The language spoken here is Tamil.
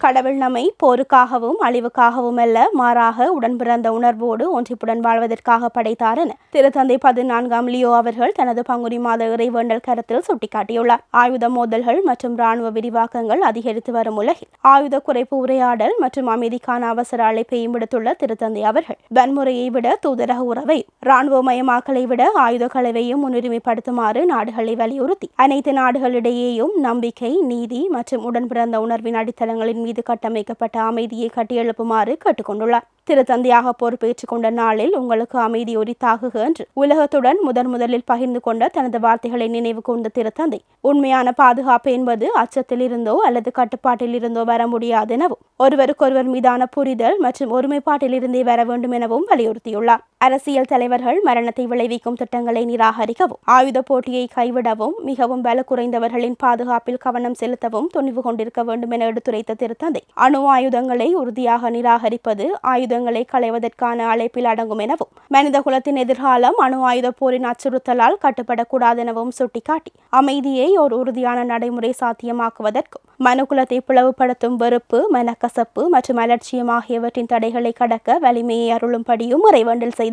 கடவுள் நம்மை போருக்காகவும் அழிவுக்காகவும் அல்ல, மாறாக உடன்பிறந்த உணர்வோடு ஒன்றிப்புடன் வாழ்வதற்காக படைத்தார் என திருத்தந்தை 14ஆம் லியோ அவர்கள் தனது பங்குனி மாத இறைவேண்டல் கருத்தில் சுட்டிக்காட்டியுள்ளார். ஆயுத மோதல்கள் மற்றும் ராணுவ விரிவாக்கங்கள் அதிகரித்து வரும் உலகில் ஆயுத குறைப்பு உரையாடல் மற்றும் அமைதிக்கான அவசர அழைப்பையும் விடுத்துள்ள திருத்தந்தை அவர்கள் வன்முறையை விட தூதரக உறவை, ராணுவமயமாக்கலை விட ஆயுத கலவையும் முன்னுரிமைப்படுத்துமாறு நாடுகளை வலியுறுத்தி அனைத்து நாடுகளிடையேயும் நம்பிக்கை, நீதி மற்றும் உடன்பிறந்த உணர்வின் அடித்தளங்களின் மீது கட்டமைக்கப்பட்ட அமைதியை கட்டியெழுப்புமாறு கேட்டுக்கொண்டுள்ளார். திருத்தந்தையாக பொறுப்பேற்றுக் கொண்ட நாளில் உங்களுக்கு அமைதி உரித்தாகுக என்று உலகத்துடன் முதலில் பகிர்ந்து கொண்ட தனது வார்த்தைகளை நினைவு கூர்ந்த திருத்தந்தை, உண்மையான பாதுகாப்பு என்பது அச்சத்தில் இருந்தோ அல்லது கட்டுப்பாட்டில் இருந்தோ வர முடியாது எனவும், ஒருவருக்கொருவர் மீதான புரிதல் மற்றும் ஒருமைப்பாட்டில் இருந்தே வர வேண்டும் எனவும் வலியுறுத்தியுள்ளார். அரசியல் தலைவர்கள் மரணத்தை விளைவிக்கும் திட்டங்களை நிராகரிக்கவும், ஆயுத போட்டியை கைவிடவும், மிகவும் பல குறைந்தவர்களின் பாதுகாப்பில் கவனம் செலுத்தவும் துணிவு கொண்டிருக்க வேண்டும் என எடுத்துரைத்த திருத்தந்தை, அணு ஆயுதங்களை உறுதியாக நிராகரிப்பது ஆயுதங்களை களைவதற்கான அழைப்பில் அடங்கும் எனவும், மனித குலத்தின் எதிர்காலம் அணு ஆயுத போரின் அச்சுறுத்தலால் கட்டுப்படக்கூடாது எனவும் சுட்டிக்காட்டி, அமைதியை ஒரு உறுதியான நடைமுறை சாத்தியமாக்குவதற்கும் மனுக்குலத்தை பிளவுபடுத்தும் வெறுப்பு, மனக்கசப்பு மற்றும் அலட்சியம் ஆகியவற்றின் தடைகளை கடக்க வலிமையை அருளும்படியும் இறைவேண்டல் செய்தார்.